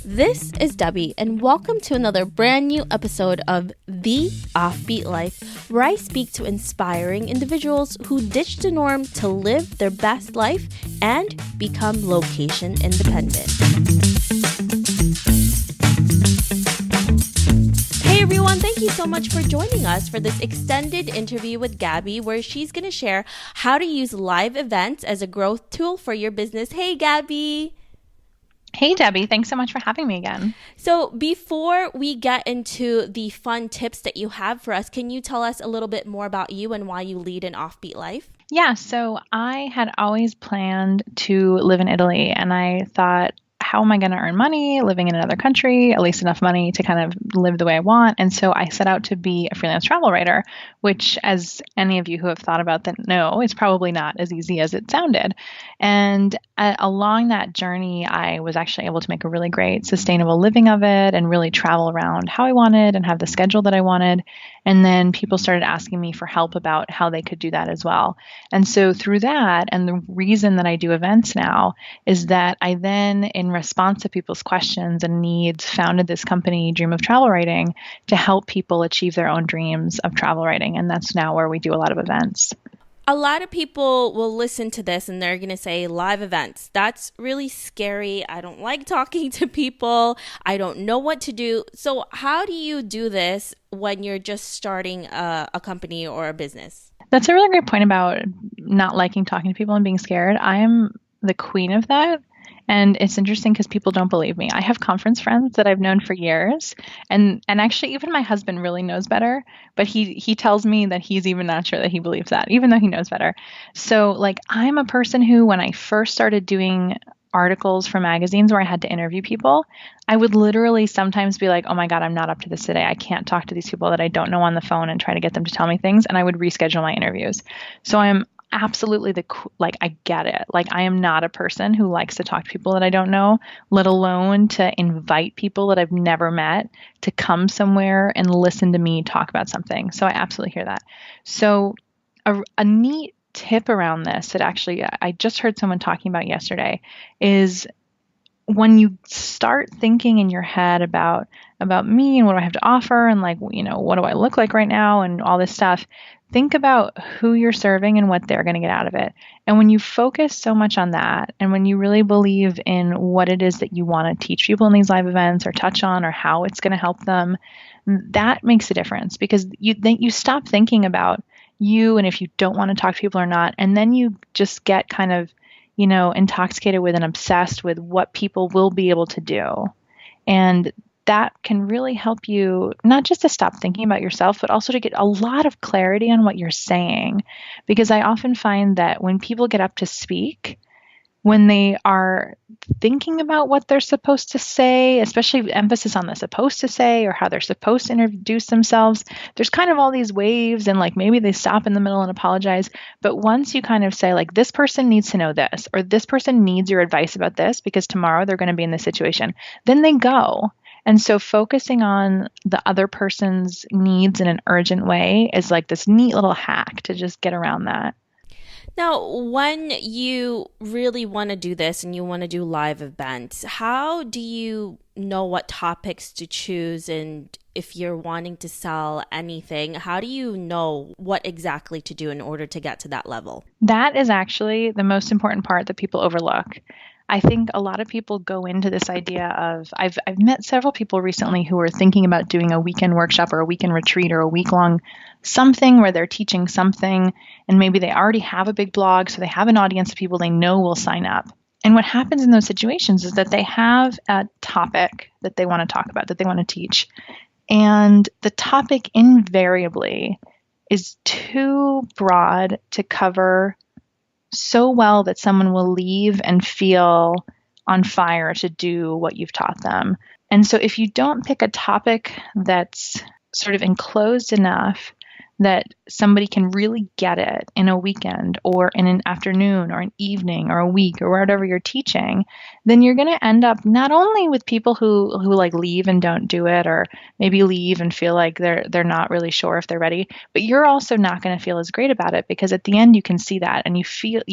This is Debbie, and welcome to another brand new episode of The Offbeat Life, where I speak to inspiring individuals who ditch the norm to live their best life and become location independent. Hey everyone, thank you so much for joining us for this extended interview with Gabi, where she's going to share how to use live events as a growth tool for your business. Hey Gabi! Hey, Debbie. Thanks so much for having me again. So before we get into the fun tips that you have for us, can you tell us a little bit more about you and why you lead an offbeat life? Yeah, so I had always planned to live in Italy, and I thought, how am I going to earn money living in another country, at least enough money to kind of live the way I want? And so I set out to be a freelance travel writer, which, as any of you who have thought about that know, is probably not as easy as it sounded. And along that journey, I was actually able to make a really great sustainable living of it and really travel around how I wanted and have the schedule that I wanted. And then people started asking me for help about how they could do that as well. And so through that, and the reason that I do events now is that I then, in response to people's questions and needs, founded this company, Dream of Travel Writing, to help people achieve their own dreams of travel writing. And that's now where we do a lot of events. A lot of people will listen to this and they're going to say live events. That's really scary. I don't like talking to people. I don't know what to do. So how do you do this when you're just starting a company or a business? That's a really great point about not liking talking to people and being scared. I am the queen of that. And it's interesting because people don't believe me. I have conference friends that I've known for years. And actually, even my husband really knows better. But he tells me that he's even not sure that he believes that, even though he knows better. So, I'm a person who, when I first started doing articles for magazines where I had to interview people, I would literally sometimes be like, oh my God, I'm not up to this today. I can't talk to these people that I don't know on the phone and try to get them to tell me things. And I would reschedule my interviews. So I'm absolutely I get it. I am not a person who likes to talk to people that I don't know, let alone to invite people that I've never met to come somewhere and listen to me talk about something. So I absolutely hear that. So a neat tip around this that actually I just heard someone talking about yesterday is when you start thinking in your head about me and what do I have to offer and what do I look like right now and all this stuff, think about who you're serving and what they're going to get out of it. And when you focus so much on that, and when you really believe in what it is that you want to teach people in these live events or touch on or how it's going to help them, that makes a difference because you stop thinking about you and if you don't want to talk to people or not, and then you just get kind of intoxicated with and obsessed with what people will be able to do. And that can really help you not just to stop thinking about yourself, but also to get a lot of clarity on what you're saying. Because I often find that when people get up to speak, when they are thinking about what they're supposed to say, especially emphasis on the supposed to say or how they're supposed to introduce themselves, there's kind of all these waves and maybe they stop in the middle and apologize. But once you kind of say this person needs to know this, or this person needs your advice about this because tomorrow they're going to be in this situation, then they go. And so focusing on the other person's needs in an urgent way is this neat little hack to just get around that. Now, when you really want to do this and you want to do live events, how do you know what topics to choose? And if you're wanting to sell anything, how do you know what exactly to do in order to get to that level? That is actually the most important part that people overlook. I think a lot of people go into this idea of, I've met several people recently who are thinking about doing a weekend workshop or a weekend retreat or a week-long something where they're teaching something, and maybe they already have a big blog, so they have an audience of people they know will sign up. And what happens in those situations is that they have a topic that they want to talk about, that they want to teach. And the topic invariably is too broad to cover so well that someone will leave and feel on fire to do what you've taught them. And so if you don't pick a topic that's sort of enclosed enough that somebody can really get it in a weekend or in an afternoon or an evening or a week or whatever you're teaching, then you're going to end up not only with people who like leave and don't do it, or maybe leave and feel like they're not really sure if they're ready, but you're also not going to feel as great about it, because at the end you can see that and you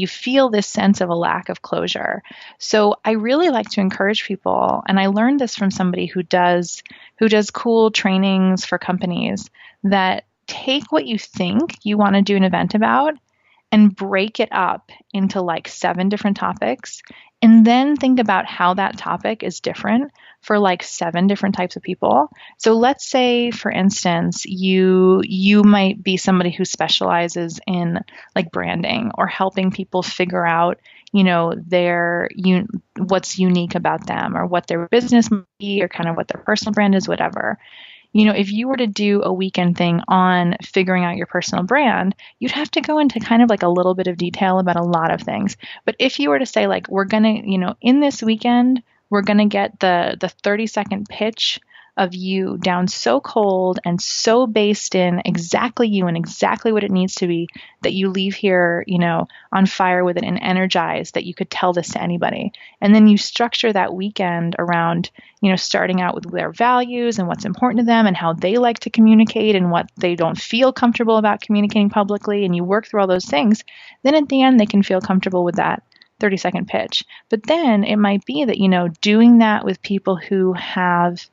feel this sense of a lack of closure. So I really like to encourage people, and I learned this from somebody who does cool trainings for companies, that take what you think you want to do an event about and break it up into like 7 different topics, and then think about how that topic is different for like 7 different types of people. So let's say, for instance, you might be somebody who specializes in like branding or helping people figure out, what's unique about them, or what their business might be, or kind of what their personal brand is, whatever. If you were to do a weekend thing on figuring out your personal brand, you'd have to go into kind of like a little bit of detail about a lot of things. But if you were to say, like, we're going to, in this weekend, we're going to get the 30-second pitch of you down so cold and so based in exactly you and exactly what it needs to be, that you leave here, on fire with it and energized that you could tell this to anybody. And then you structure that weekend around, starting out with their values and what's important to them and how they like to communicate and what they don't feel comfortable about communicating publicly. And you work through all those things. Then at the end, they can feel comfortable with that 30-second pitch. But then it might be that, doing that with people who have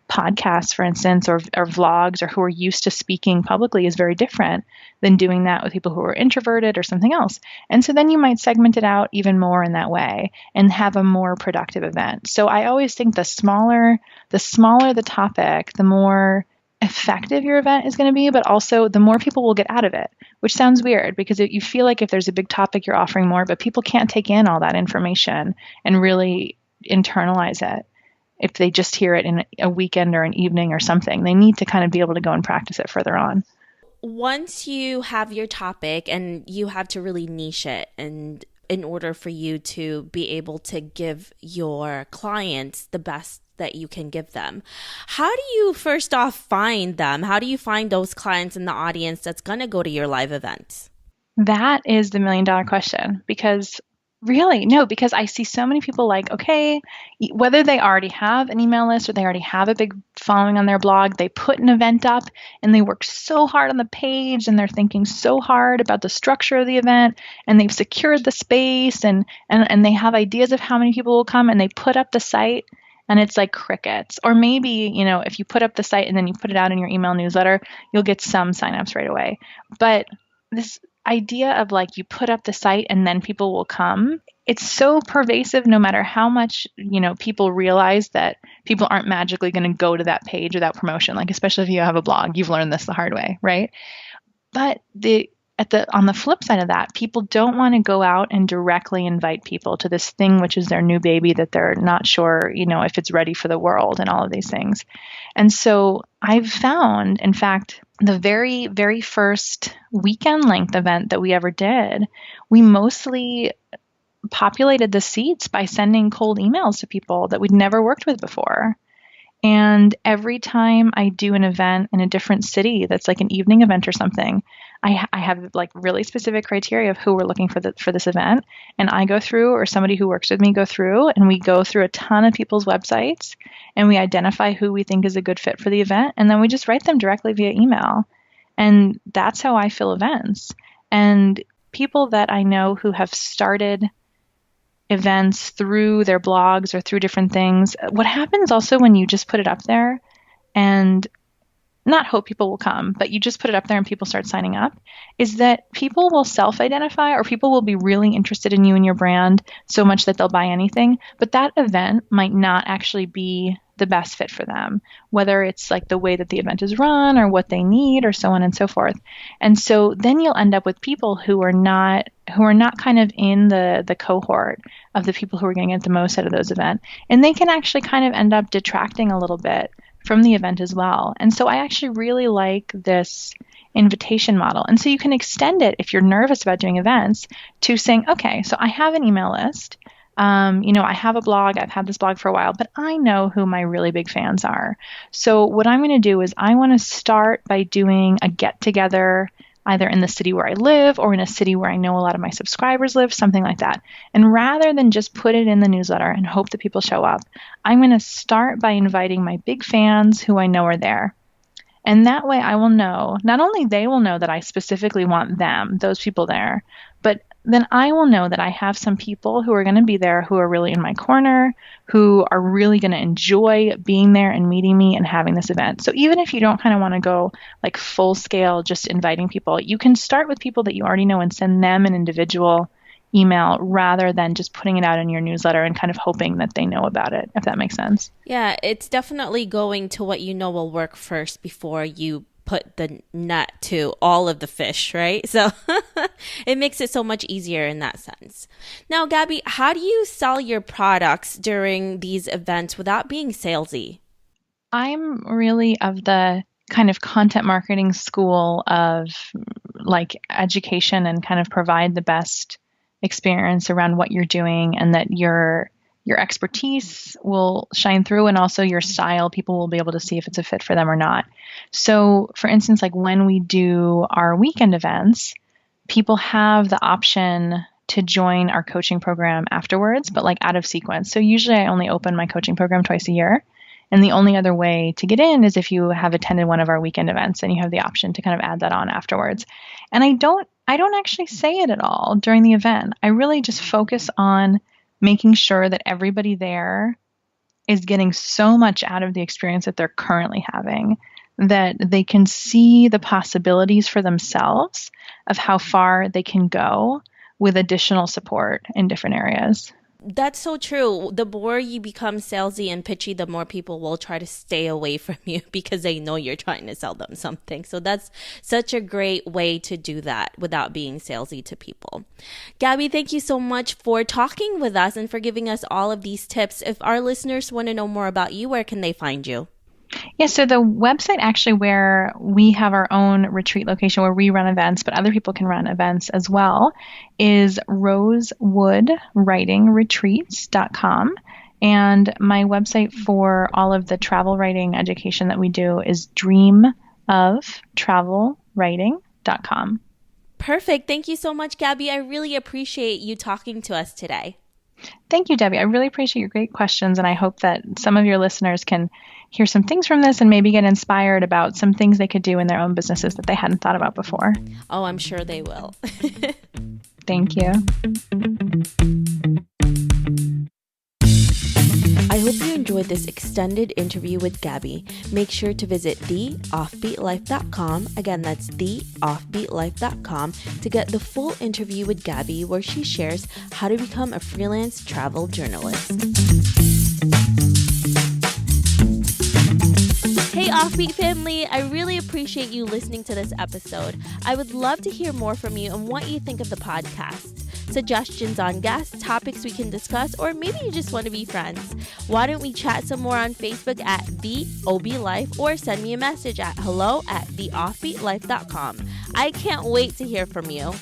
podcasts, for instance, or vlogs, or who are used to speaking publicly, is very different than doing that with people who are introverted or something else. And so then you might segment it out even more in that way and have a more productive event. So I always think the smaller the topic, the more effective your event is going to be, but also the more people will get out of it, which sounds weird because you feel like if there's a big topic, you're offering more, but people can't take in all that information and really internalize it. If they just hear it in a weekend or an evening or something, they need to kind of be able to go and practice it further on. Once you have your topic, and you have to really niche it, and in order for you to be able to give your clients the best that you can give them, how do you first off find them? How do you find those clients in the audience that's going to go to your live event? That is the $1,000,000 question, because really, no, because I see so many people like, okay, whether they already have an email list or they already have a big following on their blog, they put an event up and they work so hard on the page and they're thinking so hard about the structure of the event, and they've secured the space and they have ideas of how many people will come, and they put up the site and it's like crickets. Or maybe, if you put up the site and then you put it out in your email newsletter, you'll get some signups right away. But this idea of like you put up the site and then people will come, it's so pervasive no matter how much people realize that people aren't magically going to go to that page or that promotion, like especially if you have a blog. You've learned this the hard way, right? But on the flip side of that, people don't want to go out and directly invite people to this thing which is their new baby that they're not sure if it's ready for the world and all of these things. And so I've found, in fact, the very, very first weekend length event that we ever did, we mostly populated the seats by sending cold emails to people that we'd never worked with before. And every time I do an event in a different city that's like an evening event or something, I have like really specific criteria of who we're looking for this event. And I go through, or somebody who works with me go through, and we go through a ton of people's websites and we identify who we think is a good fit for the event. And then we just write them directly via email. And that's how I fill events. And people that I know who have started events through their blogs or through different things, what happens also when you just put it up there and not hope people will come, but you just put it up there and people start signing up, is that people will self-identify, or people will be really interested in you and your brand so much that they'll buy anything, but that event might not actually be the best fit for them, whether it's like the way that the event is run or what they need or so on and so forth. And so then you'll end up with people who are not kind of in the cohort of the people who are going to get the most out of those events. And they can actually kind of end up detracting a little bit from the event as well. And so I actually really like this invitation model. And so you can extend it if you're nervous about doing events to saying, okay, so I have an email list. I have a blog, I've had this blog for a while, but I know who my really big fans are. So what I'm going to do is I want to start by doing a get together either in the city where I live or in a city where I know a lot of my subscribers live, something like that. And rather than just put it in the newsletter and hope that people show up, I'm going to start by inviting my big fans who I know are there. And that way I will know, not only they will know that I specifically want them, those people there, but then I will know that I have some people who are going to be there who are really in my corner, who are really going to enjoy being there and meeting me and having this event. So even if you don't kind of want to go like full scale, just inviting people, you can start with people that you already know and send them an individual email rather than just putting it out in your newsletter and kind of hoping that they know about it, if that makes sense. Yeah, it's definitely going to what you know will work first before you put the net to all of the fish, right? So it makes it so much easier in that sense. Now, Gabi, how do you sell your products during these events without being salesy? I'm really of the kind of content marketing school of like education and kind of provide the best experience around what you're doing and that your expertise will shine through and also your style people will be able to see if it's a fit for them or not. So for instance, like when we do our weekend events, people have the option to join our coaching program afterwards, but like out of sequence. So usually I only open my coaching program twice a year. And the only other way to get in is if you have attended one of our weekend events and you have the option to kind of add that on afterwards. And I don't actually say it at all during the event. I really just focus on making sure that everybody there is getting so much out of the experience that they're currently having that they can see the possibilities for themselves of how far they can go with additional support in different areas. That's so true. The more you become salesy and pitchy, the more people will try to stay away from you because they know you're trying to sell them something. So that's such a great way to do that without being salesy to people. Gabi, thank you so much for talking with us and for giving us all of these tips. If our listeners want to know more about you, where can they find you? Yeah, so the website actually where we have our own retreat location where we run events, but other people can run events as well, is rosewoodwritingretreats.com. And my website for all of the travel writing education that we do is dreamoftravelwriting.com. Perfect. Thank you so much, Gabi. I really appreciate you talking to us today. Thank you, Debbie. I really appreciate your great questions, and I hope that some of your listeners can hear some things from this and maybe get inspired about some things they could do in their own businesses that they hadn't thought about before. Oh, I'm sure they will. Thank you. I hope you enjoyed this extended interview with Gabi. Make sure to visit theoffbeatlife.com. Again, that's theoffbeatlife.com to get the full interview with Gabi where she shares how to become a freelance travel journalist. Hey Offbeat family, I really appreciate you listening to this episode. I would love to hear more from you and what you think of the podcast. Suggestions on guests, topics we can discuss, or maybe you just want to be friends. Why don't we chat some more on Facebook at The OB Life or send me a message at hello@theoffbeatlife.com. I can't wait to hear from you.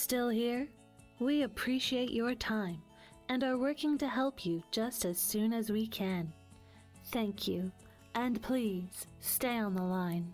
Still here? We appreciate your time and are working to help you just as soon as we can. Thank you, and please stay on the line.